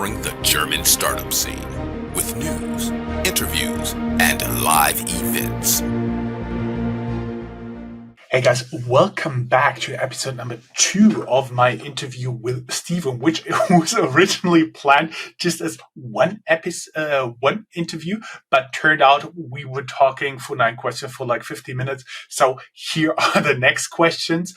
covering the German startup scene with news, interviews, and live events. Hey guys, welcome back to episode number 2 of my interview with Steven, which was originally planned just as one interview, but turned out we were talking for 9 questions for like 50 minutes. So here are the next questions.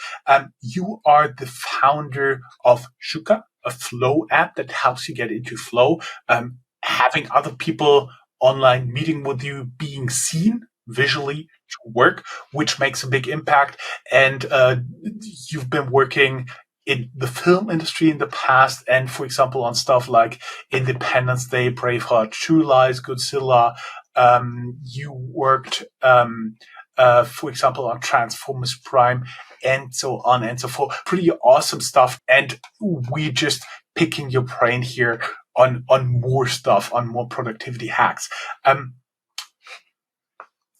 You are the founder of Sukha, a flow app that helps you get into flow. Having other people online meeting with you, being seen visually to work, which makes a big impact. And you've been working in the film industry in the past, and for example, on stuff like Independence Day, Braveheart, True Lies, Godzilla. You worked, for example, on Transformers Prime, and so on and so forth. Pretty awesome stuff. And we just picking your brain here on more stuff, on more productivity hacks.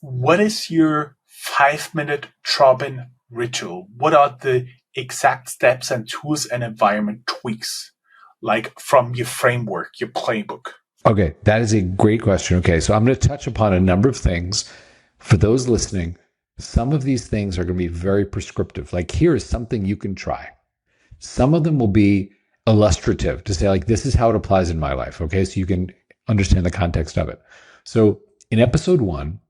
What is your 5-minute drop-in ritual? What are the exact steps and tools and environment tweaks, like from your framework, your playbook? Okay, that is a great question. Okay, so I'm going to touch upon a number of things. For those listening, some of these things are going to be very prescriptive. Like, here is something you can try. Some of them will be illustrative to say, like, this is how it applies in my life. Okay, so you can understand the context of it. So in episode 1,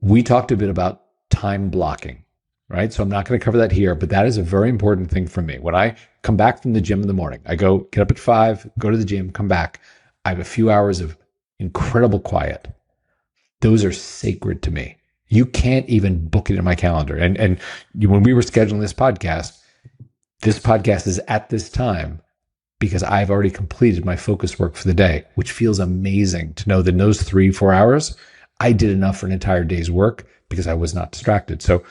we talked a bit about time blocking, right? So I'm not going to cover that here, but that is a very important thing for me. When I come back from the gym in the morning, I get up at 5, go to the gym, come back. I have a few hours of incredible quiet. Those are sacred to me. You can't even book it in my calendar. And when we were scheduling this podcast is at this time because I've already completed my focus work for the day, which feels amazing to know that in those 3-4 hours, I did enough for an entire day's work because I was not distracted. So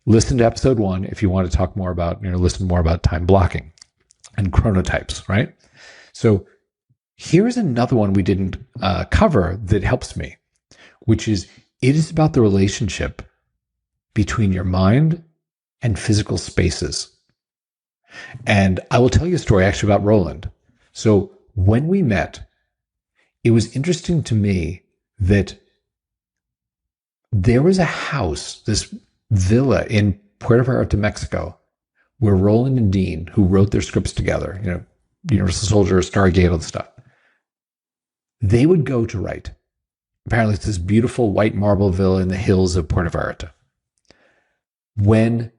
listen to episode 1 if you want to talk more about, listen more about time blocking and chronotypes, right? So here's another one we didn't cover that helps me, which is it is about the relationship between your mind and physical spaces. And I will tell you a story actually about Roland. So when we met, it was interesting to me that there was a house, this villa in Puerto Vallarta, Mexico, where Roland and Dean, who wrote their scripts together, Universal Soldier, Stargate, all the stuff, they would go to write. Apparently, it's this beautiful white marble villa in the hills of Puerto Vallarta. When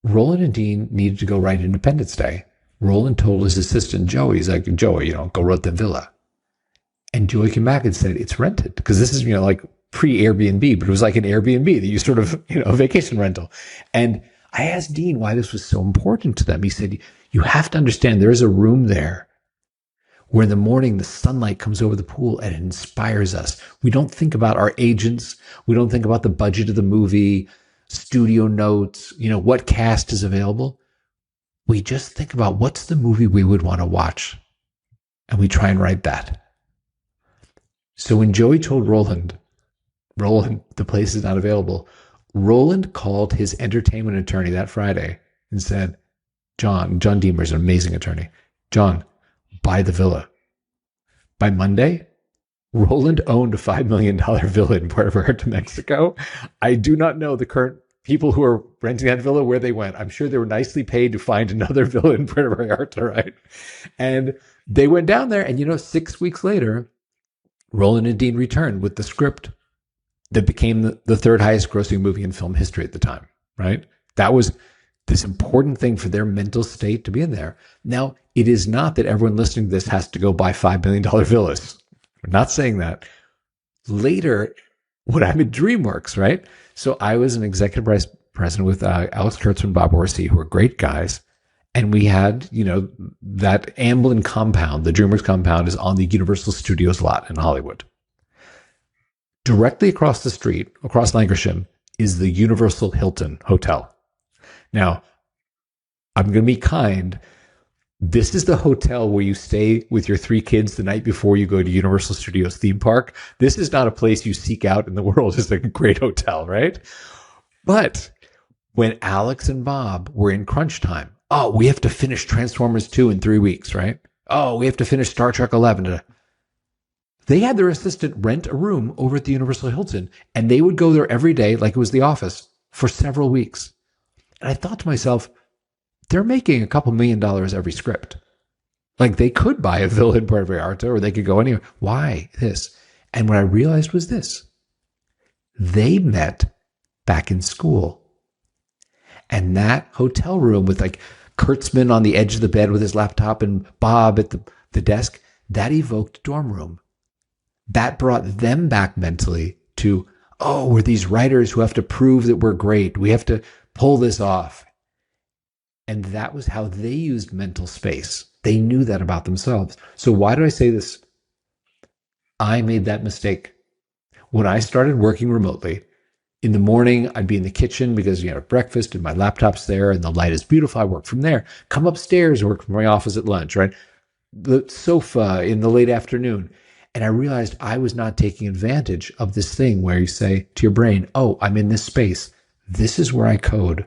Roland and Dean needed to go write Independence Day, Roland told his assistant, Joey, he's like, Joey, go write the villa. And Joey came back and said, it's rented. Because this is, like, pre-Airbnb, but it was like an Airbnb that you sort of, a vacation rental. And I asked Dean why this was so important to them. He said, you have to understand there is a room there where in the morning the sunlight comes over the pool and it inspires us. We don't think about our agents. We don't think about the budget of the movie, studio notes, what cast is available. We just think about what's the movie we would want to watch. And we try and write that. So when Joey told Roland, the place is not available, Roland called his entertainment attorney that Friday and said, John Deemer is an amazing attorney. John, buy the villa. By Monday, Roland owned a $5 million villa in Puerto Vallarta, Mexico. I do not know the current people who are renting that villa where they went. I'm sure they were nicely paid to find another villa in Puerto Vallarta, right? And they went down there, and 6 weeks later, Roland and Dean returned with the script that became the third highest grossing movie in film history at the time, right? That was this important thing for their mental state to be in there. Now, it is not that everyone listening to this has to go buy $5 million villas. We're not saying that. Later, when I'm at DreamWorks, right? So I was an executive vice president with Alex Kurtzman and Bob Orsi, who are great guys. And we had, that Amblin compound, the DreamWorks compound, is on the Universal Studios lot in Hollywood. Directly across the street, across Lankershim, is the Universal Hilton Hotel. Now, I'm going to be kind. This is the hotel where you stay with your 3 kids the night before you go to Universal Studios theme park. This is not a place you seek out in the world. It's a great hotel, right? But when Alex and Bob were in crunch time, we have to finish Transformers 2 in 3 weeks, right? Oh, we have to finish Star Trek 11. They had their assistant rent a room over at the Universal Hilton, and they would go there every day like it was the office for several weeks. And I thought to myself, they're making a couple $1,000,000 every script. Like they could buy a villa in Puerto Vallarta or they could go anywhere. Why this? And what I realized was this. They met back in school. And that hotel room with like Kurtzman on the edge of the bed with his laptop and Bob at the desk, that evoked dorm room. That brought them back mentally to, oh, we're these writers who have to prove that we're great. We have to pull this off. And that was how they used mental space. They knew that about themselves. So why do I say this? I made that mistake. When I started working remotely, in the morning, I'd be in the kitchen because you have breakfast and my laptop's there and the light is beautiful. I work from there. Come upstairs and work from my office at lunch, right? The sofa in the late afternoon. And I realized I was not taking advantage of this thing where you say to your brain, oh, I'm in this space. This is where I code,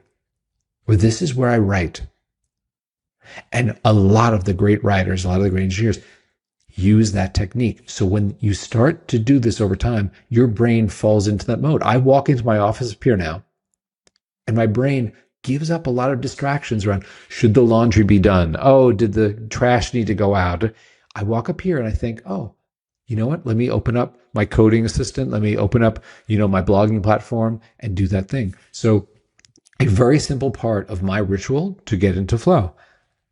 or this is where I write. And a lot of the great writers, a lot of the great engineers use that technique. So when you start to do this over time, your brain falls into that mode. I walk into my office up here now, and my brain gives up a lot of distractions around, should the laundry be done? Oh, did the trash need to go out? I walk up here and I think, oh, you know what? Let me open up my coding assistant. Let me open up, my blogging platform and do that thing. So a very simple part of my ritual to get into flow.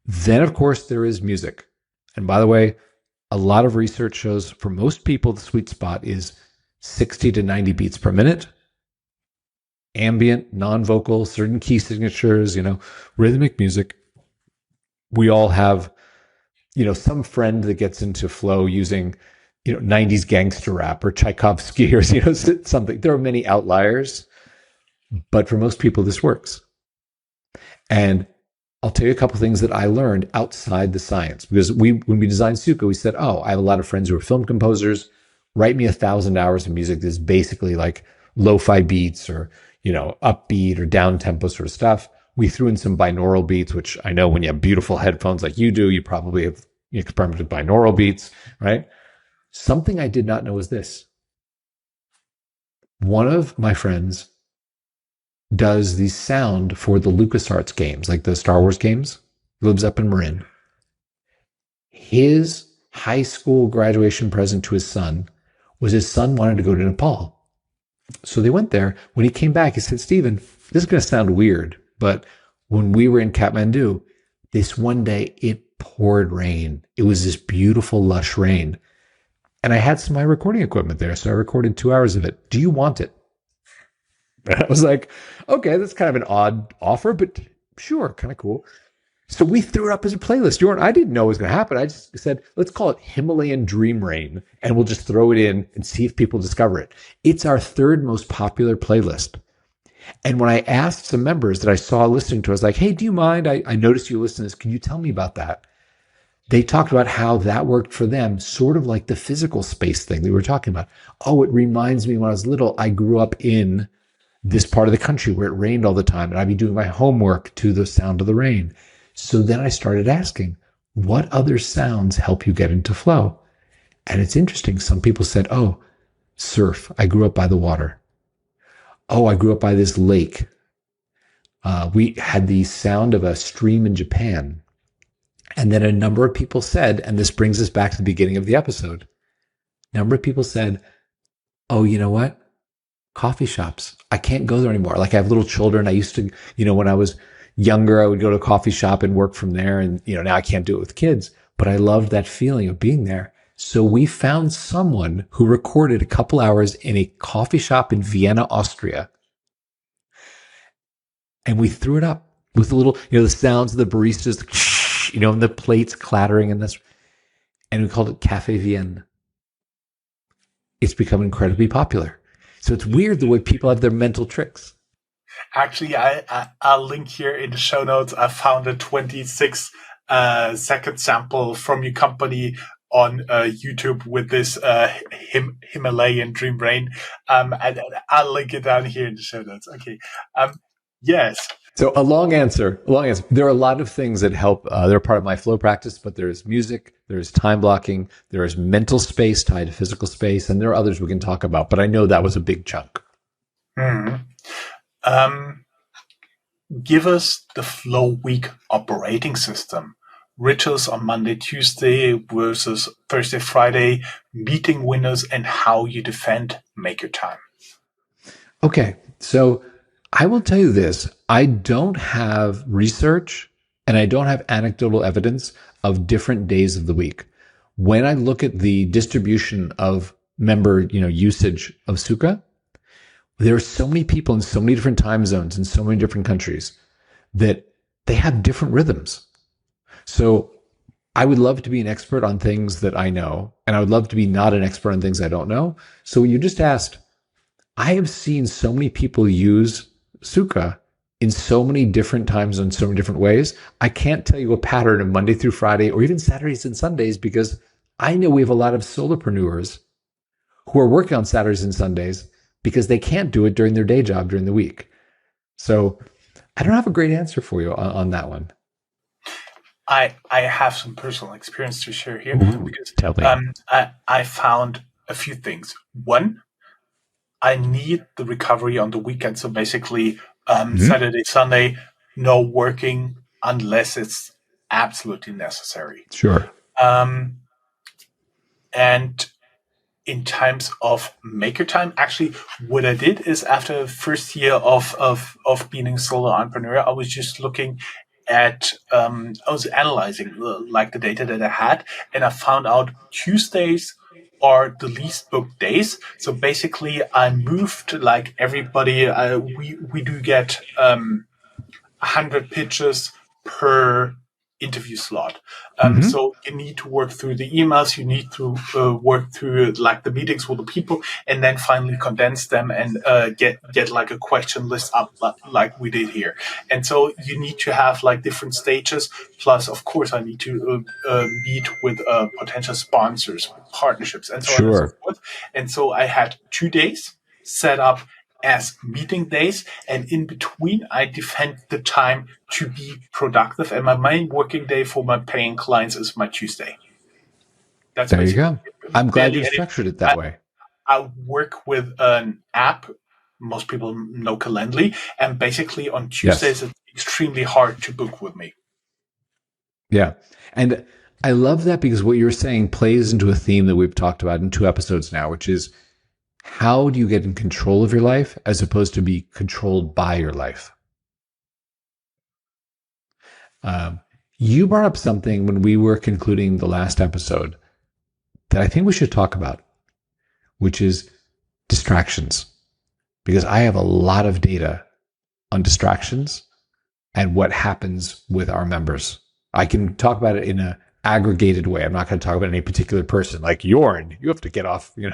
Then, of course, there is music. And by the way, a lot of research shows for most people, the sweet spot is 60 to 90 beats per minute. Ambient, non-vocal, certain key signatures, rhythmic music. We all have, some friend that gets into flow using, 90s gangster rap or Tchaikovsky or, something. There are many outliers, but for most people, this works. And I'll tell you a couple of things that I learned outside the science, because when we designed Sukha, we said, oh, I have a lot of friends who are film composers. Write me 1,000 hours of music that's basically like lo-fi beats or, upbeat or down tempo sort of stuff. We threw in some binaural beats, which I know when you have beautiful headphones like you do, you probably have experimented with binaural beats, right? Something I did not know was this. One of my friends does the sound for the LucasArts games, like the Star Wars games. He lives up in Marin. His high school graduation present to his son was his son wanted to go to Nepal. So they went there. When he came back, he said, Stephen, this is going to sound weird, but when we were in Kathmandu, this one day it poured rain. It was this beautiful, lush rain. And I had some of my recording equipment there, so I recorded 2 hours of it. Do you want it? And I was like, okay, that's kind of an odd offer, but sure, kind of cool. So we threw it up as a playlist. I didn't know it was going to happen. I just said, let's call it Himalayan Dream Rain, and we'll just throw it in and see if people discover it. It's our third most popular playlist. And when I asked some members that I saw listening to it, I was like, hey, do you mind? I noticed you listen to this. Can you tell me about that? They talked about how that worked for them, sort of like the physical space thing we were talking about. Oh, it reminds me when I was little, I grew up in this part of the country where it rained all the time, and I'd be doing my homework to the sound of the rain. So then I started asking, what other sounds help you get into flow? And it's interesting. Some people said, oh, surf. I grew up by the water. Oh, I grew up by this lake. We had the sound of a stream in Japan. And then a number of people said, and this brings us back to the beginning of the episode, a number of people said, oh, you know what? Coffee shops. I can't go there anymore. Like I have little children. I used to, when I was younger, I would go to a coffee shop and work from there. And, now I can't do it with kids, but I loved that feeling of being there. So we found someone who recorded a couple hours in a coffee shop in Vienna, Austria. And we threw it up with the little, the sounds of the baristas, and the plates clattering and this. And we called it Cafe Vienne. It's become incredibly popular. So it's weird the way people have their mental tricks. Actually, I'll link here in the show notes. I found a 26-second sample from your company on YouTube with this Himalayan Dream Rain. And I'll link it down here in the show notes. Okay. Yes. So a long answer. There are a lot of things that help. They're part of my flow practice, but there's music, there's time blocking, there is mental space tied to physical space, and there are others we can talk about. But I know that was a big chunk. Um, Give us the flow week operating system. Rituals on Monday, Tuesday versus Thursday, Friday, meeting windows, and how you defend make your time. Okay, so I will tell you this. I don't have research and I don't have anecdotal evidence of different days of the week. When I look at the distribution of member, usage of Sukha, there are so many people in so many different time zones in so many different countries that they have different rhythms. So I would love to be an expert on things that I know, and I would love to be not an expert on things I don't know. So you just asked, I have seen so many people use Sukha in so many different times in so many different ways. I can't tell you a pattern of Monday through Friday or even Saturdays and Sundays because I know we have a lot of solopreneurs who are working on Saturdays and Sundays because they can't do it during their day job during the week. So I don't have a great answer for you on that one. I have some personal experience to share here. Ooh, because tell me. I found a few things. One, I need the recovery on the weekend. So basically, Saturday, Sunday, no working unless it's absolutely necessary. Sure. And in times of maker time, actually, what I did is after the first year of being a solo entrepreneur, I was just looking at, I was analyzing like the data that I had, and I found out Tuesdays are the least booked days. So basically, I moved like everybody. We do get 100 pitches per interview slot. So you need to work through the emails, you need to work through like the meetings with the people, and then finally condense them and get like a question list up like we did here. And so you need to have like different stages. Plus, of course, I need to meet with potential sponsors, partnerships, and so on and so Sure. forth. And so I had 2 days set up as meeting days, and in between I defend the time to be productive, and my main working day for my paying clients is my Tuesday. That's There you basically go. I'm glad you barely any. structured it that way. I work with an app, most people know Calendly, and basically on Tuesdays Yes. it's extremely hard to book with me. Yeah. And I love that because what you're saying plays into a theme that we've talked about in 2 episodes now, which is how do you get in control of your life as opposed to be controlled by your life? You brought up something when we were concluding the last episode that I think we should talk about, which is distractions. Because I have a lot of data on distractions and what happens with our members. I can talk about it in an aggregated way. I'm not going to talk about any particular person. Like Jorn, you have to get off, you're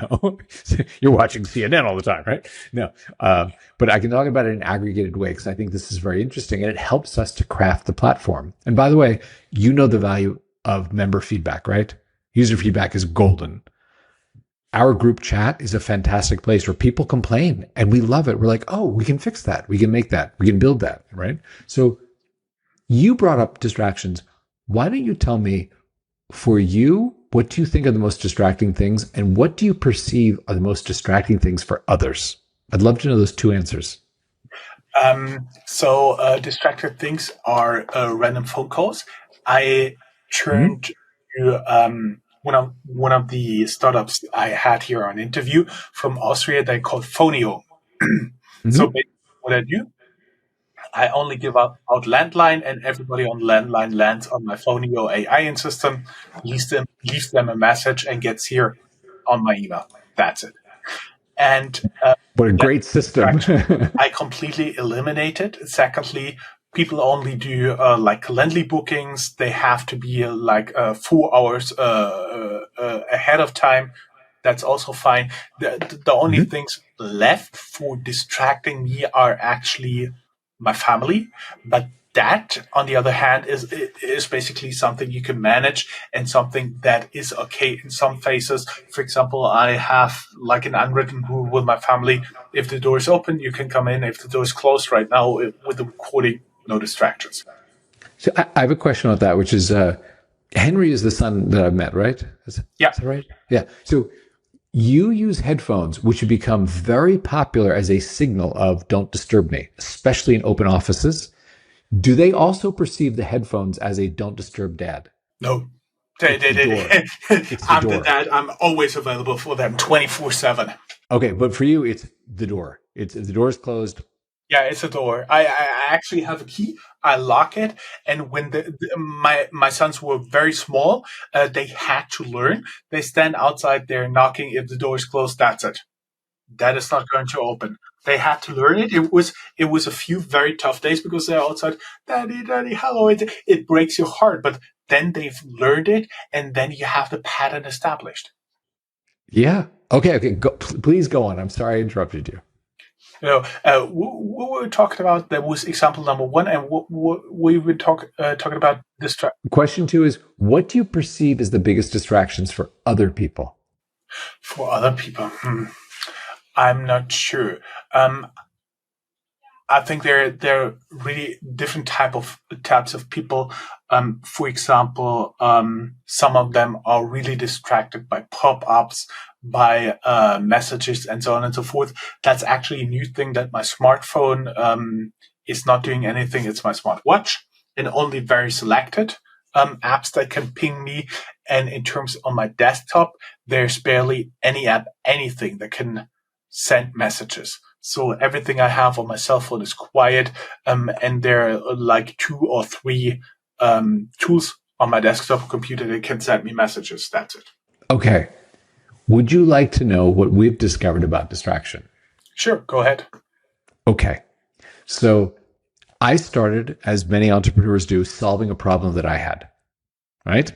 watching CNN all the time, right? No. But I can talk about it in an aggregated way because I think this is very interesting and it helps us to craft the platform. And by the way, you know the value of member feedback, right? User feedback is golden. Our group chat is a fantastic place where people complain and we love it. We're like, oh, we can fix that. We can make that. We can build that, right? So you brought up distractions. Why don't you tell me, for you, what do you think are the most distracting things and what do you perceive are the most distracting things for others? I'd love to know those 2 answers. Distracted things are random phone calls. I turned to one of the startups I had here on interview from Austria. They called Phonio. So Mm-hmm. basically, what I do, I only give out landline, and everybody on landline lands on my Phonio AI system, leaves them a message, and gets here on my email. That's it. And What a that great system. distraction I completely eliminated. Secondly, people only do like Calendly bookings. They have to be 4 hours ahead of time. That's also fine. The only things left for distracting me are actually my family, but that, on the other hand, is basically something you can manage and something that is okay in some phases. For example, I have like an unwritten rule with my family: if the door is open, you can come in. If the door is closed, right now with the recording, no distractions. So I have a question about that, which is Henry is the son that I've met, right? Is that right? Yeah. So you use headphones, which have become very popular as a signal of don't disturb me, especially in open offices. Do they also perceive the headphones as a don't disturb dad? No. It's the door. It's the I'm the door. dad. I'm always available for them 24/7. Okay, but for you, it's the door. It's if the door is closed. Yeah, it's a door. I actually have a key. I lock it, and when my sons were very small, they had to learn. They stand outside there knocking. If the door is closed, that's it. That is not going to open. They had to learn it. It was a few very tough days because they're outside. Daddy, daddy, hello. It breaks your heart, but then they've learned it, and then you have the pattern established. Yeah. Okay. Please go on. I'm sorry I interrupted you. What we were talking about, that was example number one, and what we were talking about Question 2 is, what do you perceive as the biggest distractions for other people? for other people. I'm not sure. I think there are really different types of people. For example, some of them are really distracted by pop-ups, by messages, and so on and so forth. That's actually a new thing that my smartphone is not doing anything. It's my smartwatch, and only very selected apps that can ping me. And in terms on my desktop, there's barely any app, anything that can send messages. So everything I have on my cell phone is quiet, and there are like 2 or 3 tools on my desktop computer that can send me messages. That's it. Okay. Would you like to know what we've discovered about distraction? Sure, go ahead. Okay. So I started, as many entrepreneurs do, solving a problem that I had, right?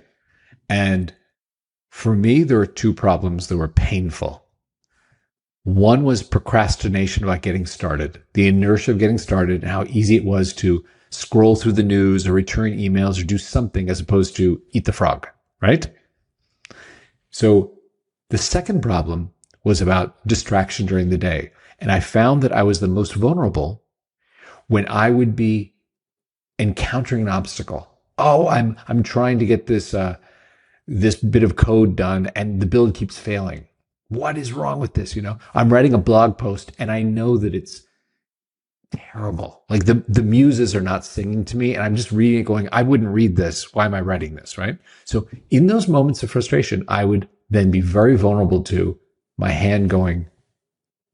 And for me, there were 2 problems that were painful. One was procrastination about getting started, the inertia of getting started, and how easy it was to scroll through the news or return emails or do something as opposed to eat the frog, right? So the second problem was about distraction during the day. And I found that I was the most vulnerable when I would be encountering an obstacle. Oh, I'm trying to get this bit of code done and the build keeps failing. What is wrong with this? I'm writing a blog post and I know that it's terrible. Like the muses are not singing to me and I'm just reading it going, I wouldn't read this. Why am I writing this? Right? So in those moments of frustration, I would then be very vulnerable to my hand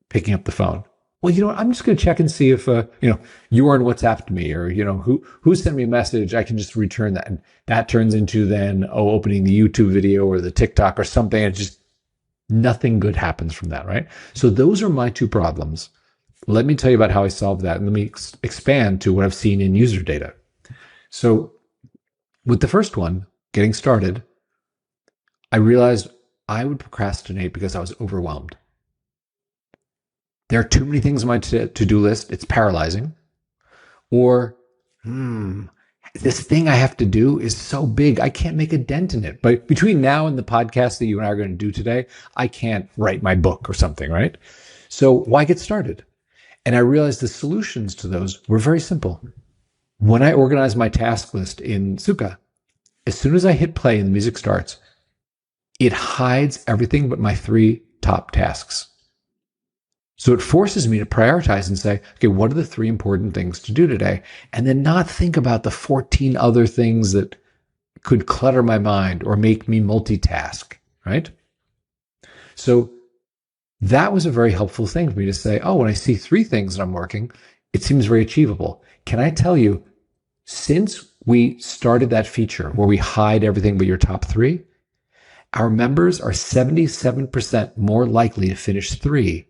picking up the phone. Well, you know what? I'm just going to check and see if, you are on WhatsApp to me or, who sent me a message. I can just return that. And that turns into then, opening the YouTube video or the TikTok or something. And just nothing good happens from that, right? So those are my 2 problems. Let me tell you about how I solved that. And let me expand to what I've seen in user data. So with the first one, getting started, I realized I would procrastinate because I was overwhelmed. There are too many things on my to-do list. It's paralyzing. Or, this thing I have to do is so big, I can't make a dent in it. But between now and the podcast that you and I are going to do today, I can't write my book or something, right? So why get started? And I realized the solutions to those were very simple. When I organize my task list in Sukha, as soon as I hit play and the music starts, it hides everything but my 3 top tasks. So it forces me to prioritize and say, okay, what are the 3 important things to do today? And then not think about the 14 other things that could clutter my mind or make me multitask, right? So that was a very helpful thing for me to say, when I see 3 things that I'm working, it seems very achievable. Can I tell you, since we started that feature where we hide everything but your top 3, our members are 77% more likely to finish 3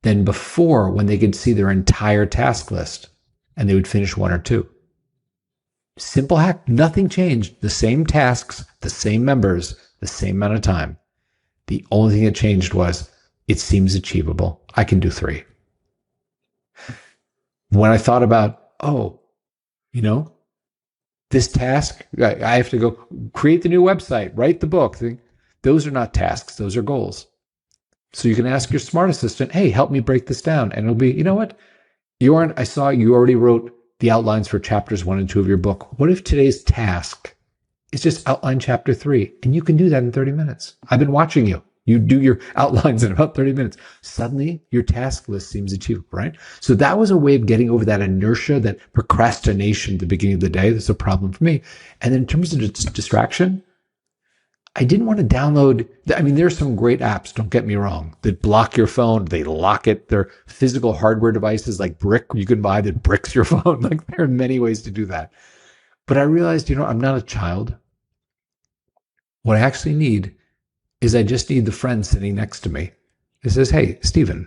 than before when they could see their entire task list and they would finish 1 or 2. Simple hack, nothing changed. The same tasks, the same members, the same amount of time. The only thing that changed was it seems achievable. I can do 3. When I thought about, this task, I have to go create the new website, write the book. Those are not tasks. Those are goals. So you can ask your smart assistant, hey, help me break this down. And it'll be, you know what? I saw you already wrote the outlines for chapters 1 and 2 of your book. What if today's task is just outline chapter 3? And you can do that in 30 minutes. I've been watching you. You do your outlines in about 30 minutes. Suddenly, your task list seems achievable, right? So that was a way of getting over that inertia, that procrastination at the beginning of the day. That's a problem for me. And then in terms of distraction, I didn't want to download. I mean, there's some great apps, don't get me wrong, that block your phone. They lock it. They're physical hardware devices like brick you can buy that bricks your phone. Like, there are many ways to do that. But I realized, I'm not a child. What I actually need is I just need the friend sitting next to me. It says, hey, Stephen,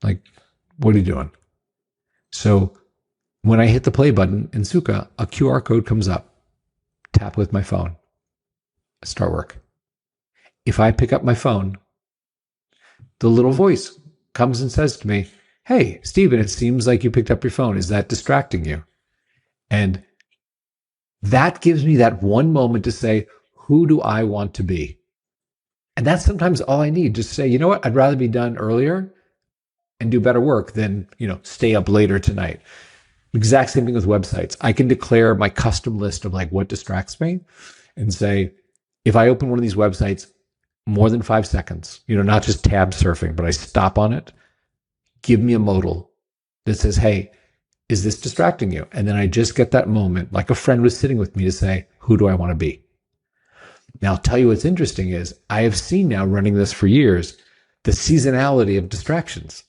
like, what are you doing? So when I hit the play button in Sukha, a QR code comes up. Tap with my phone. Start work. If I pick up my phone, the little voice comes and says to me, hey, Stephen, it seems like you picked up your phone. Is that distracting you? And that gives me that one moment to say, who do I want to be? And that's sometimes all I need. Just say, you know what? I'd rather be done earlier and do better work than, stay up later tonight. Exact same thing with websites. I can declare my custom list of like what distracts me and say, if I open one of these websites more than 5 seconds, not just tab surfing, but I stop on it, give me a modal that says, hey, is this distracting you? And then I just get that moment, like a friend was sitting with me, to say, who do I want to be? Now, I'll tell you what's interesting is I have seen now, running this for years, the seasonality of distractions.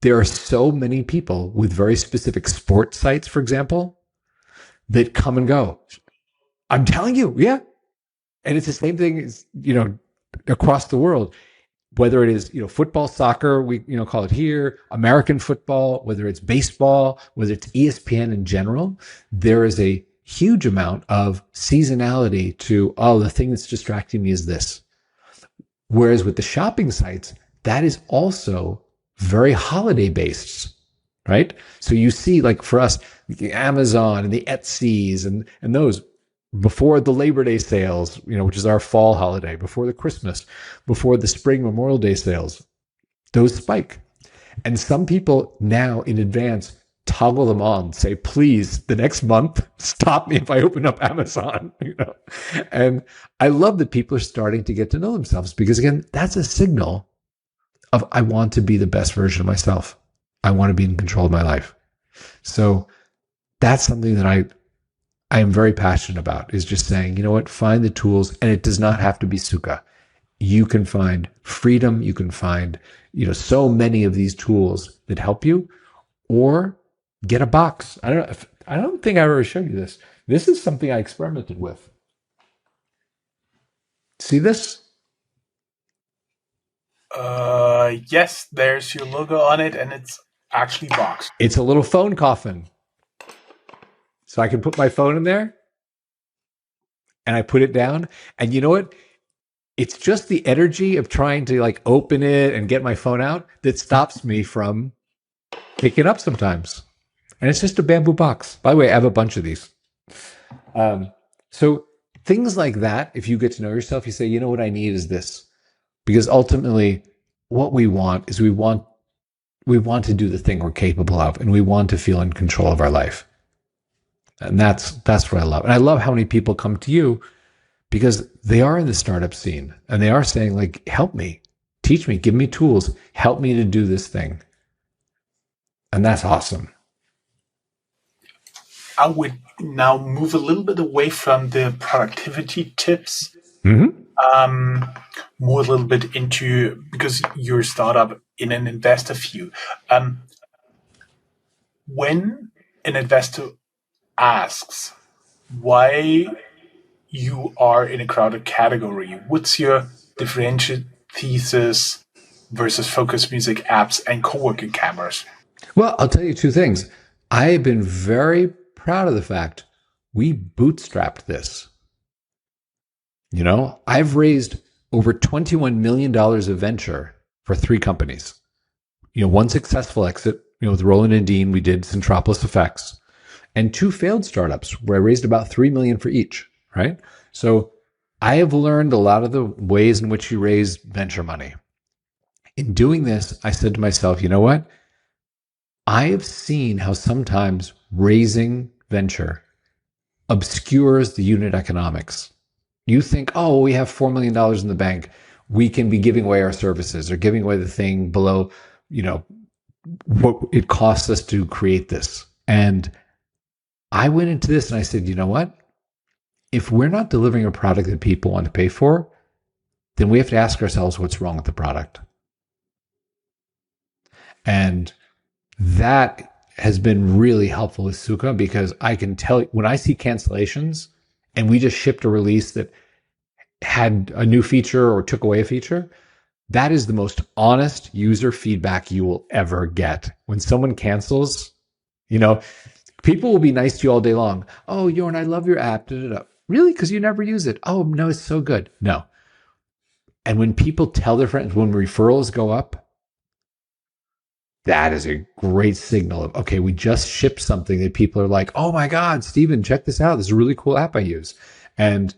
There are so many people with very specific sports sites, for example, that come and go. I'm telling you, yeah. And it's the same thing as, across the world, whether it is, football, soccer, we, call it here, American football, whether it's baseball, whether it's ESPN in general, there is a huge amount of seasonality to, the thing that's distracting me is this. Whereas with the shopping sites, that is also very holiday based, right? So you see, like for us, the Amazon and the Etsy's and those before the Labor Day sales, which is our fall holiday, before the Christmas, before the spring Memorial Day sales, those spike. And some people now in advance toggle them on, say, please, the next month, stop me if I open up Amazon, And I love that people are starting to get to know themselves because, again, that's a signal of I want to be the best version of myself. I want to be in control of my life. So that's something that I am very passionate about, is just saying, find the tools, and it does not have to be Sukha. You can find freedom. You can find, so many of these tools that help you, or get a box. I don't think I ever showed you this. This is something I experimented with. See this? Yes, there's your logo on it, and it's actually boxed. It's a little phone coffin. So I can put my phone in there, and I put it down. And you know what? It's just the energy of trying to like open it and get my phone out that stops me from picking it up sometimes. And it's just a bamboo box. By the way, I have a bunch of these. So things like that, if you get to know yourself, you say, what I need is this. Because ultimately, what we want is we want to do the thing we're capable of, and we want to feel in control of our life. And that's what I love. And I love how many people come to you because they are in the startup scene and they are saying, like, help me, teach me, give me tools, help me to do this thing. And that's awesome. I would now move a little bit away from the productivity tips, more a little bit into, because you're a startup, in an investor view. When an investor asks why you are in a crowded category, what's your differentiated thesis versus focus music apps and co-working cameras? Well, I'll tell you two things. I have been very proud of the fact we bootstrapped this. I've raised over $21 million of venture for 3 companies. One successful exit, with Roland and Dean, we did Centropolis Effects, and 2 failed startups where I raised about $3 million for each, right? So I have learned a lot of the ways in which you raise venture money. In doing this, I said to myself, you know what? I have seen how sometimes raising venture obscures the unit economics. You think, oh, we have $4 million in the bank. We can be giving away our services or giving away the thing below, what it costs us to create this. And I went into this and I said, you know what? If we're not delivering a product that people want to pay for, then we have to ask ourselves what's wrong with the product. And that has been really helpful with Sukha, because I can tell when I see cancellations and we just shipped a release that had a new feature or took away a feature, that is the most honest user feedback you will ever get. When someone cancels, people will be nice to you all day long. Oh, Jorn, I love your app. Da, da, da. Really? Because you never use it. Oh, no, it's so good. No. And when people tell their friends, when referrals go up, that is a great signal of, okay, we just shipped something that people are like, oh my God, Steven, check this out. This is a really cool app I use. And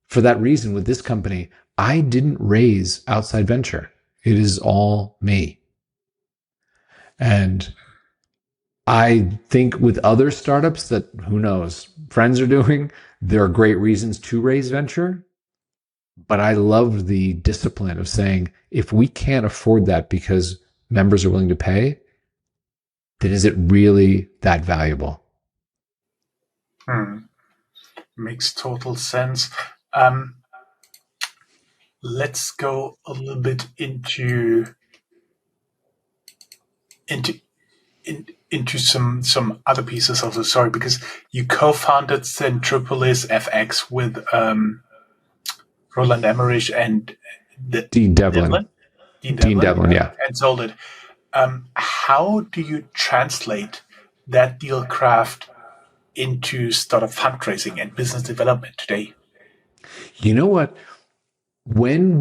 for that reason, with this company, I didn't raise outside venture. It is all me. And I think with other startups that, who knows, friends are doing, there are great reasons to raise venture. But I love the discipline of saying, if we can't afford that because members are willing to pay, then is it really that valuable? Makes total sense. Let's go a little bit into some other pieces of the story, because you co-founded Startuprad.io FX with Roland Emmerich and Dean Devlin. Dean Devlin, yeah. And sold it. How do you translate that deal craft into startup fundraising and business development today? You know what? When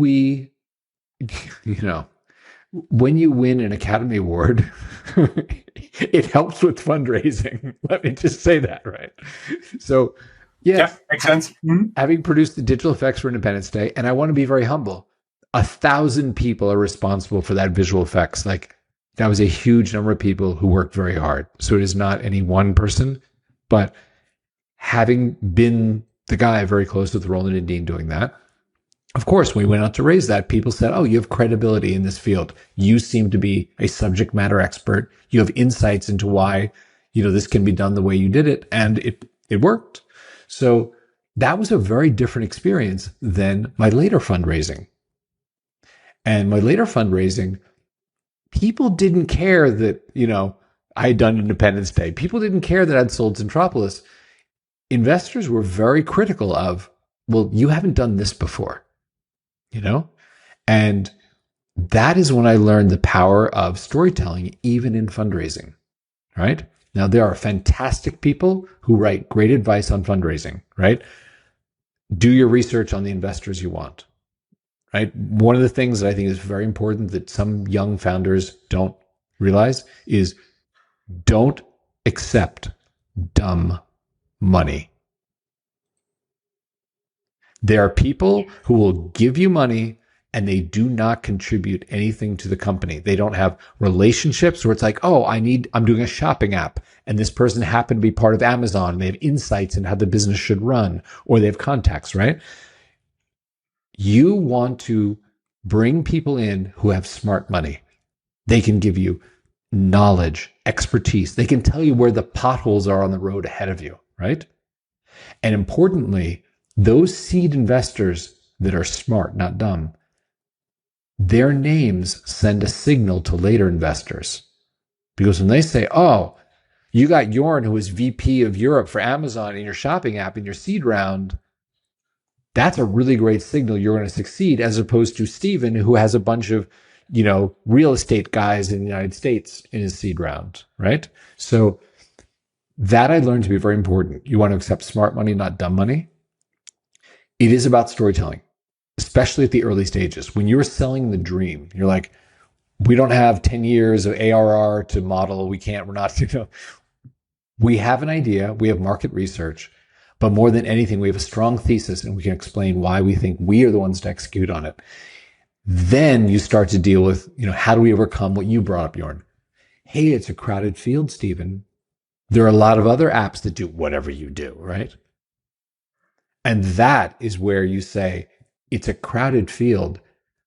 when you win an Academy Award, it helps with fundraising. Let me just say that, right? So, yeah, makes sense. Having produced the digital effects for Independence Day, and I want to be very humble, 1,000 people are responsible for that visual effects. Like, that was a huge number of people who worked very hard. So it is not any one person, but having been the guy very close with Roland and Dean doing that, of course, when we went out to raise that, people said, oh, you have credibility in this field. You seem to be a subject matter expert. You have insights into why, this can be done the way you did it. And it worked. So that was a very different experience than my later fundraising. And my later fundraising, people didn't care that, I had done Independence Day. People didn't care that I'd sold Centropolis. Investors were very critical of, well, you haven't done this before. And that is when I learned the power of storytelling, even in fundraising, right? Now, there are fantastic people who write great advice on fundraising, right? Do your research on the investors you want, right? One of the things that I think is very important that some young founders don't realize is don't accept dumb money. There are people who will give you money and they do not contribute anything to the company. They don't have relationships where it's like, oh, I'm doing a shopping app and this person happened to be part of Amazon. And they have insights in how the business should run, or they have contacts, right? You want to bring people in who have smart money. They can give you knowledge, expertise. They can tell you where the potholes are on the road ahead of you, right? And importantly, those seed investors that are smart, not dumb, their names send a signal to later investors. Because when they say, oh, you got Jorn, who is VP of Europe for Amazon in your shopping app in your seed round, that's a really great signal you're going to succeed, as opposed to Steven, who has a bunch of, real estate guys in the United States in his seed round, right? So that I learned to be very important. You want to accept smart money, not dumb money. It is about storytelling, especially at the early stages. When you're selling the dream, you're like, we don't have 10 years of ARR to model. We're not, we have an idea. We have market research, but more than anything, we have a strong thesis and we can explain why we think we are the ones to execute on it. Then you start to deal with, how do we overcome what you brought up, Jorn? Hey, it's a crowded field, Steven. There are a lot of other apps that do whatever you do, right? And that is where you say it's a crowded field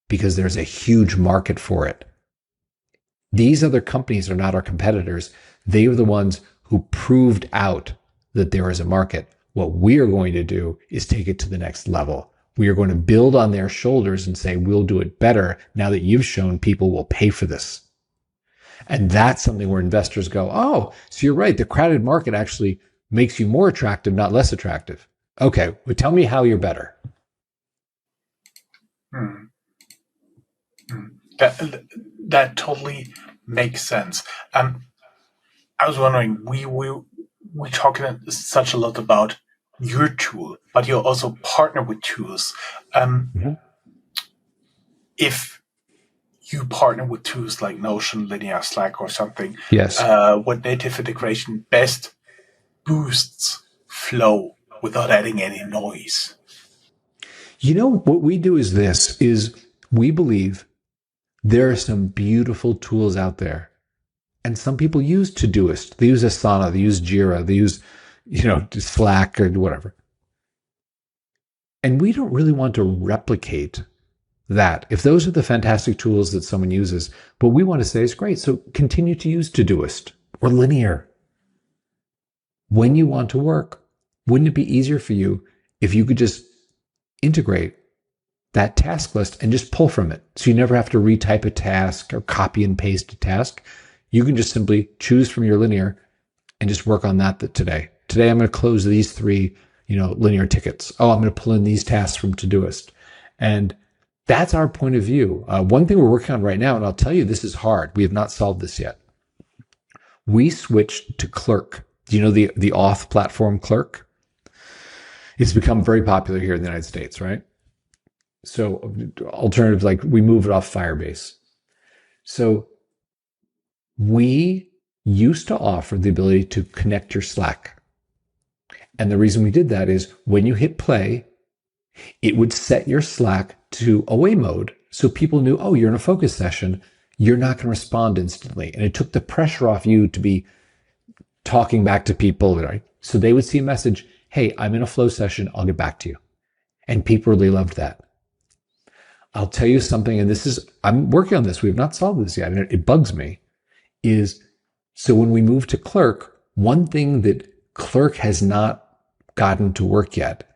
because there's a huge market for it. These other companies are not our competitors. They are the ones who proved out that there is a market. What we are going to do is take it to the next level. We are going to build on their shoulders and say, we'll do it better now that you've shown people will pay for this. And that's something where investors go, oh, so you're right. The crowded market actually makes you more attractive, not less attractive. Okay, well, tell me how you're better. Hmm. That totally makes sense. I was wondering, we talking such a lot about your tool, but you also partner with tools. If you partner with tools like Notion, Linear, Slack, or something, Yes. what native integration best boosts flow without adding any noise? You know, what we do is this, is we believe there are some beautiful tools out there. And some people use Todoist. They use Asana. They use Jira. They use, Slack or whatever. And we don't really want to replicate that. If those are the fantastic tools that someone uses, what we want to say is great. So continue to use Todoist or Linear. When you want to work, wouldn't it be easier for you if you could just integrate that task list and just pull from it? So you never have to retype a task or copy and paste a task. You can just simply choose from your Linear and just work on that today. Today, I'm going to close these 3, Linear tickets. Oh, I'm going to pull in these tasks from Todoist. And that's our point of view. One thing we're working on right now, and I'll tell you, this is hard. We have not solved this yet. We switched to Clerk. Do you know the auth platform Clerk? It's become very popular here in the United States, right? So alternatives, like we move it off Firebase. So we used to offer the ability to connect your Slack. And the reason we did that is when you hit play, it would set your Slack to away mode. So people knew, oh, you're in a focus session. You're not going to respond instantly. And it took the pressure off you to be talking back to people, right? So they would see a message, hey, I'm in a flow session. I'll get back to you. And people really loved that. I'll tell you something, and I'm working on this. We have not solved this yet, and it bugs me, is so when we move to Clerk, one thing that Clerk has not gotten to work yet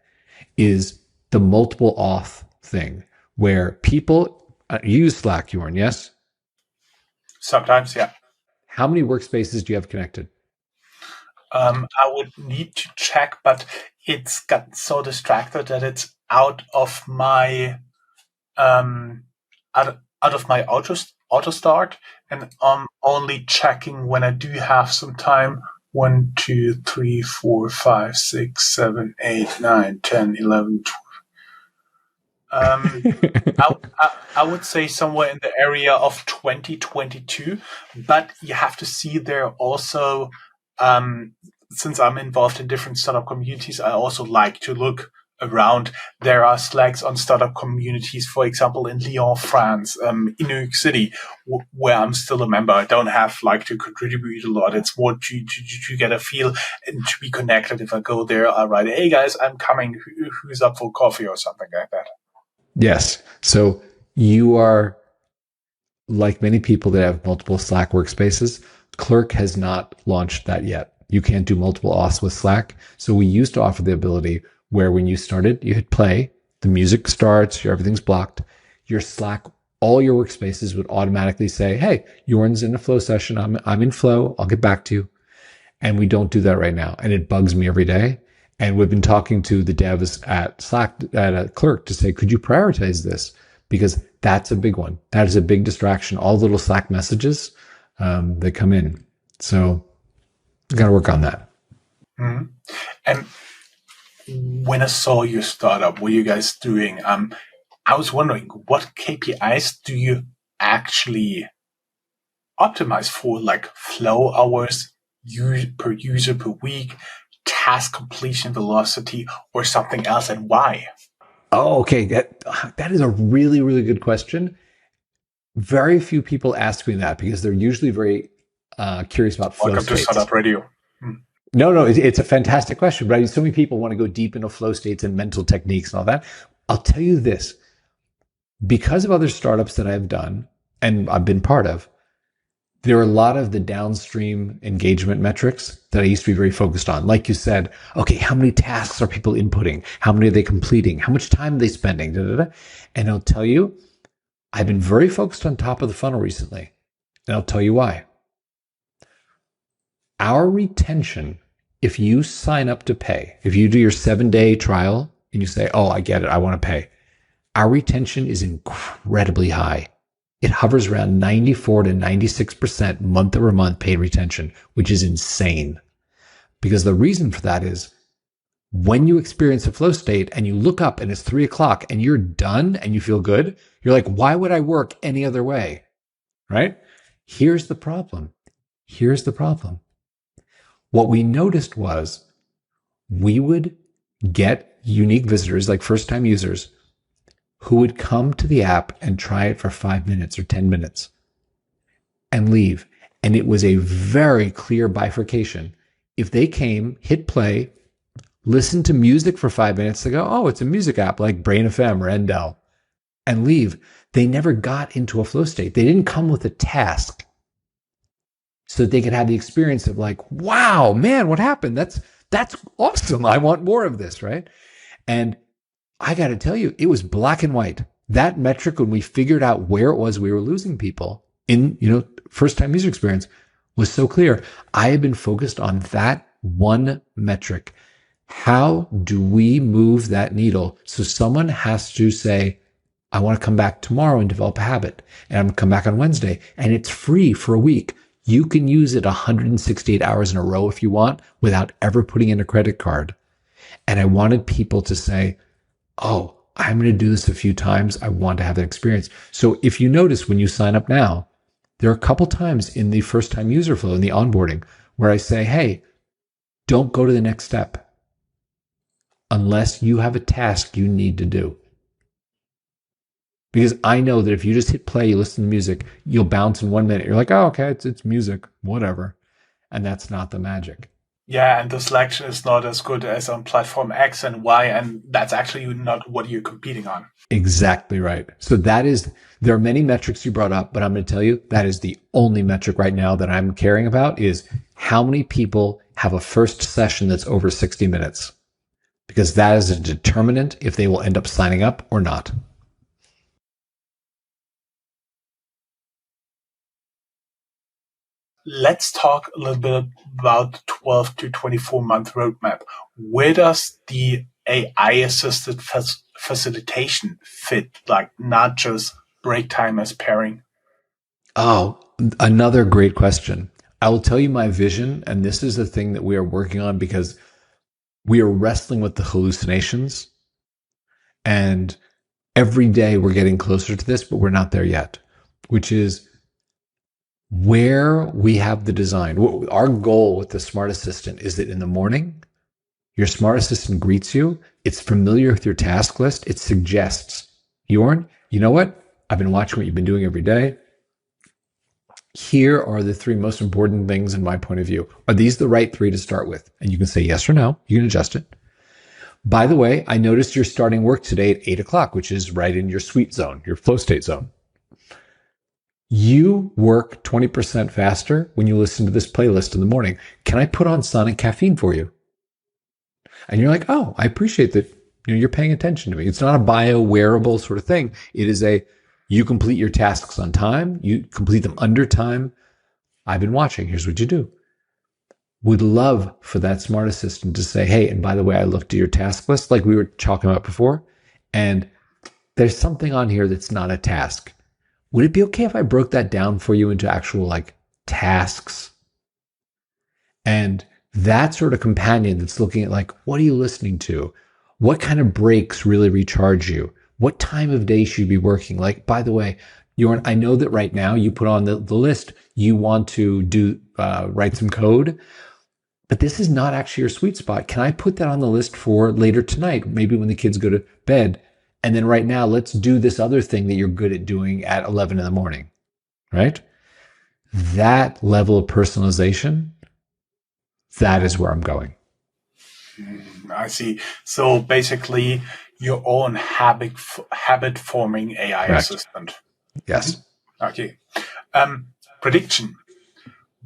is the multiple auth thing, where people use Slack, Jorn, yes? Sometimes, yeah. How many workspaces do you have connected? I would need to check, but it's got so distracted that it's out of my auto start, and I'm only checking when I do have some time. 1, 2, 3, 4, 5, 6, 7, 8, 9, 10, 11, 12. I would say somewhere in the area of 2022, but you have to see there also, since I'm involved in different startup communities, I also like to look around. There are Slacks on startup communities, for example, in Lyon, France, in New York City, where I'm still a member. I don't have to contribute a lot. It's more to get a feel and to be connected. If I go there, I write, hey guys, I'm coming. Who's up for coffee or something like that? Yes. So you are like many people that have multiple Slack workspaces. Clerk has not launched that yet. You can't do multiple auths with Slack. So we used to offer the ability where when you started, you hit play, the music starts, everything's blocked. Your Slack, all your workspaces would automatically say, hey, Jorn's in a flow session. I'm in flow. I'll get back to you. And we don't do that right now. And it bugs me every day. And we've been talking to the devs at Slack, at Clerk, to say, could you prioritize this? Because that's a big one. That is a big distraction. All the little Slack messages, they come in. So we got to work on that. Mm-hmm. And when I saw your startup, what you guys doing, I was wondering, what KPIs do you actually optimize for, like flow hours, per user per week, task completion velocity, or something else, and why? Oh, okay. That is a really, really good question. Very few people ask me that because they're usually very curious about flow Welcome states. to Startuprad.io. No, it's a fantastic question, right? So many people want to go deep into flow states and mental techniques and all that. I'll tell you this, because of other startups that I've done and I've been part of, there are a lot of the downstream engagement metrics that I used to be very focused on. Like you said, okay, how many tasks are people inputting? How many are they completing? How much time are they spending? Da, da, da. And I'll tell you, I've been very focused on top of the funnel recently. And I'll tell you why. Our retention, if you sign up to pay, if you do your 7-day trial and you say, oh, I get it, I want to pay, our retention is incredibly high. It hovers around 94 to 96% month over month paid retention, which is insane. Because the reason for that is when you experience a flow state and you look up and it's 3:00 and you're done and you feel good, you're like, why would I work any other way? Right? Here's the problem. What we noticed was we would get unique visitors, like first time users, who would come to the app and try it for 5 minutes or 10 minutes and leave. And it was a very clear bifurcation. If they came, hit play, listened to music for 5 minutes, they go, oh, it's a music app like Brain FM or Endel, and leave. They never got into a flow state. They didn't come with a task so that they could have the experience of like, wow, man, what happened? That's awesome. I want more of this, right? And I got to tell you, it was black and white. That metric, when we figured out where it was we were losing people in, first time user experience, was so clear. I have been focused on that one metric. How do we move that needle? So someone has to say, I want to come back tomorrow and develop a habit. And I'm going to come back on Wednesday. And it's free for a week. You can use it 168 hours in a row if you want without ever putting in a credit card. And I wanted people to say, oh, I'm going to do this a few times. I want to have that experience. So if you notice when you sign up now, there are a couple times in the first time user flow, in the onboarding, where I say, hey, don't go to the next step unless you have a task you need to do. Because I know that if you just hit play, you listen to music, you'll bounce in 1 minute. You're like, oh, okay, it's music, whatever. And that's not the magic. Yeah, and the selection is not as good as on platform X and Y, and that's actually not what you're competing on. Exactly right. So there are many metrics you brought up, but I'm going to tell you that is the only metric right now that I'm caring about is how many people have a first session that's over 60 minutes. Because that is a determinant if they will end up signing up or not. Let's talk a little bit about the 12 to 24 month roadmap. Where does the AI assisted facilitation fit? Like not just break time as pairing. Oh, another great question. I will tell you my vision, and this is the thing that we are working on because we are wrestling with the hallucinations. And every day we're getting closer to this, but we're not there yet, which is where we have the design. Our goal with the smart assistant is that in the morning, your smart assistant greets you. It's familiar with your task list. It suggests, Jorn, you know what? I've been watching what you've been doing every day. Here are the 3 most important things in my point of view. Are these the right 3 to start with? And you can say yes or no. You can adjust it. By the way, I noticed you're starting work today at 8:00, which is right in your sweet zone, your flow state zone. You work 20% faster when you listen to this playlist in the morning. Can I put on Sonic Caffeine for you? And you're like, oh, I appreciate that you're paying attention to me. It's not a bio-wearable sort of thing. It is you complete your tasks on time. You complete them under time. I've been watching. Here's what you do. Would love for that smart assistant to say, hey, and by the way, I looked at your task list like we were talking about before, and there's something on here that's not a task. Would it be okay if I broke that down for you into actual tasks? And that sort of companion that's looking at what are you listening to? What kind of breaks really recharge you? What time of day should you be working? By the way, I know that right now you put on the list, you want to write some code, but this is not actually your sweet spot. Can I put that on the list for later tonight? Maybe when the kids go to bed. And then right now, let's do this other thing that you're good at doing at 11 in the morning, right? That level of personalization that is where I'm going. I see. So basically, your own habit forming AI Correct. assistant. Yes. Okay. Prediction.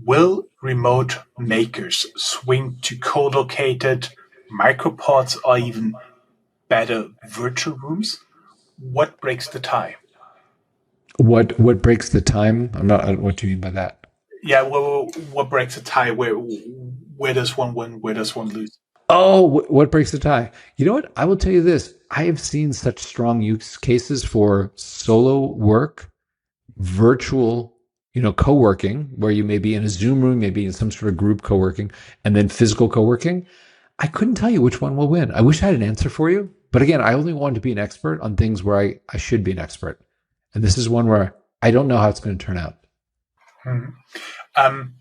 Will remote makers swing to co-located micropods or even better virtual rooms? What breaks the tie? What breaks the time? What do you mean by that? Yeah, well, what breaks the tie? Where does one win? Where does one lose? Oh, what breaks the tie? You know what? I will tell you this. I have seen such strong use cases for solo work, virtual, co-working, where you may be in a Zoom room, maybe in some sort of group co-working, and then physical co-working. I couldn't tell you which one will win. I wish I had an answer for you. But again, I only want to be an expert on things where I should be an expert. And this is one where I don't know how it's going to turn out. Um,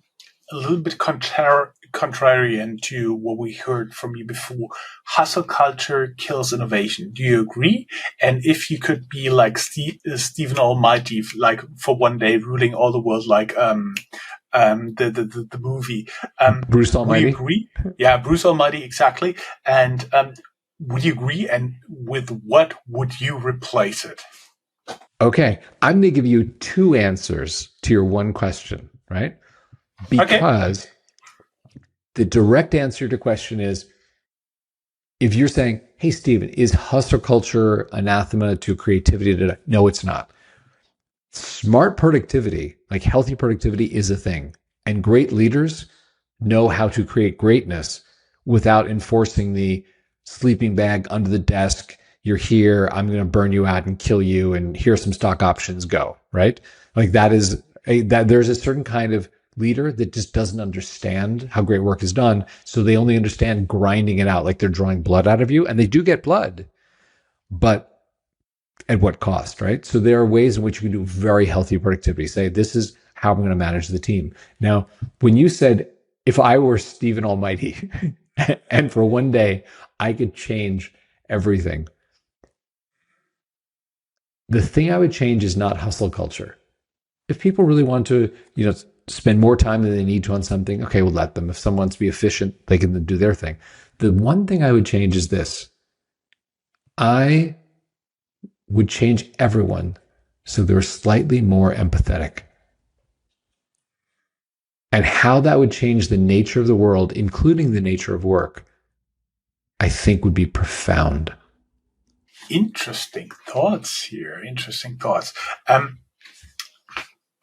a little bit contrarian to what we heard from you before. Hustle culture kills innovation. Do you agree? And if you could be like Stephen Almighty, like for one day ruling all the world, like the movie, Bruce Almighty? would you agree? Yeah, Bruce Almighty, exactly. And would you agree? And with what would you replace it? Okay, I'm going to give you two answers to your one question, right? Because the direct answer to your question is, if you're saying, hey, Stephen, is hustle culture anathema to creativity? No, it's not. Smart productivity, like healthy productivity, is a thing. And great leaders know how to create greatness without enforcing the sleeping bag under the desk. You're here, I'm going to burn you out and kill you, and here's some stock options, go, right? Like that there's a certain kind of leader that just doesn't understand how great work is done. So they only understand grinding it out, like they're drawing blood out of you, and they do get blood, but at what cost, right? So there are ways in which you can do very healthy productivity. Say, this is how I'm going to manage the team. Now, when you said, if I were Stephen Almighty and for one day I could change everything, the thing I would change is not hustle culture. If people really want to, spend more time than they need to on something, okay, we'll let them. If someone wants to be efficient, they can do their thing. The one thing I would change is this. I would change everyone so they're slightly more empathetic. And how that would change the nature of the world, including the nature of work, I think would be profound. Interesting thoughts here. Interesting thoughts.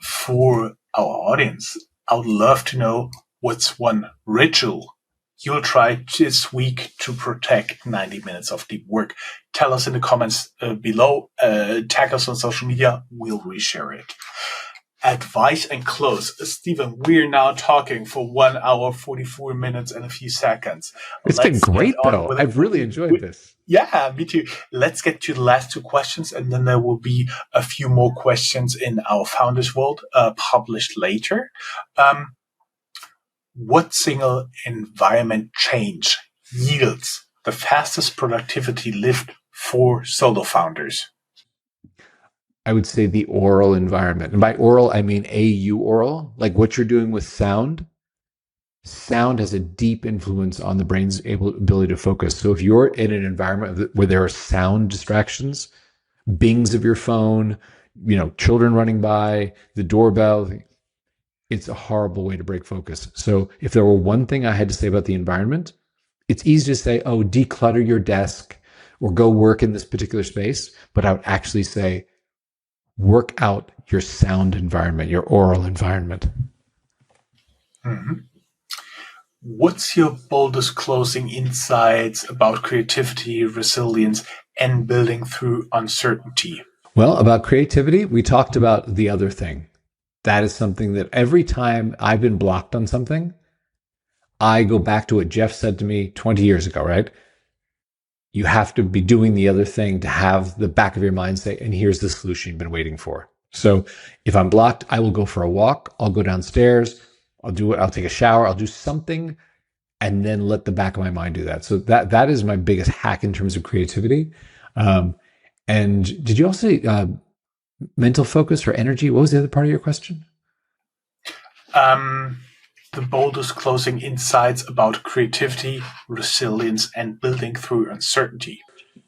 For our audience, I would love to know what's one ritual you'll try this week to protect 90 minutes of deep work. Tell us in the comments below. Tag us on social media. We'll reshare it. Advice and close. Stephen, we're now talking for 1 hour, 44 minutes and a few seconds. It's been great, though. I've really enjoyed this. Yeah, me too. Let's get to the last two questions, and then there will be a few more questions in our Founders Vault published later. What single environment change yields the fastest productivity lift for solo founders? I would say the oral environment. And by oral, I mean AU oral, like what you're doing with sound. Sound has a deep influence on the brain's ability to focus. So if you're in an environment where there are sound distractions, bings of your phone, children running by, the doorbell, it's a horrible way to break focus. So if there were one thing I had to say about the environment, it's easy to say, oh, declutter your desk or go work in this particular space. But I would actually say, work out your sound environment, your oral environment. Mm-hmm. What's your boldest closing insights about creativity, resilience, and building through uncertainty? Well, about creativity, we talked about the other thing. That is something that every time I've been blocked on something, I go back to what Jeff said to me 20 years ago, right? You have to be doing the other thing to have the back of your mind say, and here's the solution you've been waiting for. So if I'm blocked, I will go for a walk. I'll go downstairs. I'll take a shower. I'll do something and then let the back of my mind do that. So that is my biggest hack in terms of creativity. And did you also say mental focus or energy? What was the other part of your question? the boldest closing insights about creativity, resilience, and building through uncertainty?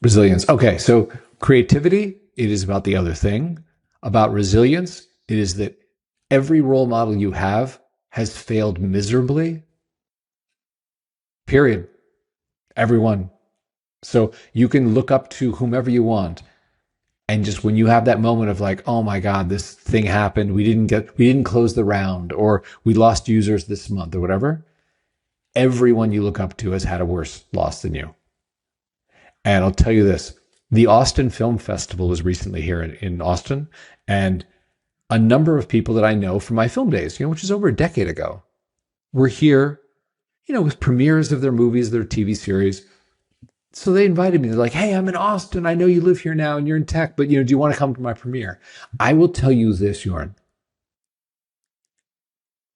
Resilience. Okay, so creativity, it is about the other thing. About resilience, it is that every role model you have has failed miserably. Period. Everyone. So you can look up to whomever you want. And just when you have that moment of like, oh my God, this thing happened, we didn't close the round, or we lost users this month or whatever, everyone you look up to has had a worse loss than you. And I'll tell you this, the Austin Film Festival was recently here in Austin, and a number of people that I know from my film days, which is over a decade ago, were here, with premieres of their movies, their TV series. So they invited me. They're like, hey, I'm in Austin. I know you live here now and you're in tech, but do you want to come to my premiere? I will tell you this, Jorn.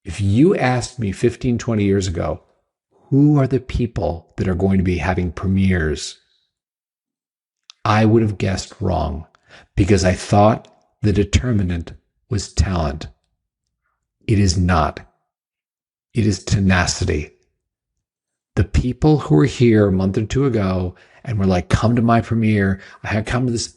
If you asked me 15, 20 years ago, who are the people that are going to be having premieres, I would have guessed wrong, because I thought the determinant was talent. It is not. It is tenacity. The people who were here a month or two ago and were like, come to my premiere, I had come to this,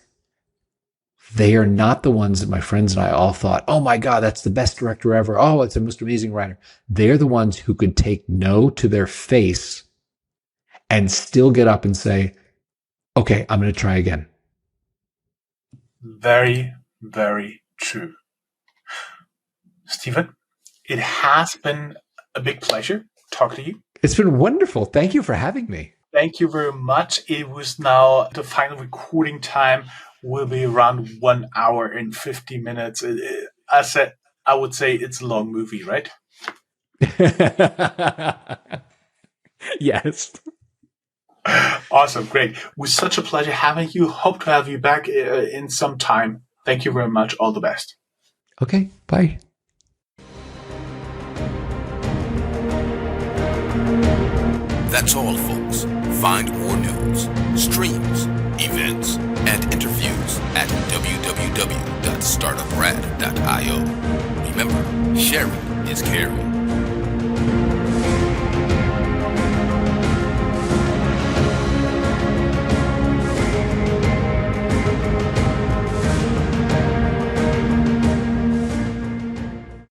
they are not the ones that my friends and I all thought, oh my God, that's the best director ever. Oh, it's the most amazing writer. They're the ones who could take no to their face and still get up and say, okay, I'm going to try again. Very, very true. Stephen, it has been a big pleasure talking to you. It's been wonderful. Thank you for having me. Thank you very much. It was now the final recording time will be around 1 hour and 50 minutes. I would say it's a long movie, right? Yes. Awesome. Great. It was such a pleasure having you. Hope to have you back in some time. Thank you very much. All the best. Okay. Bye. That's all, folks. Find more news, streams, events, and interviews at www.startuprad.io. Remember, sharing is caring.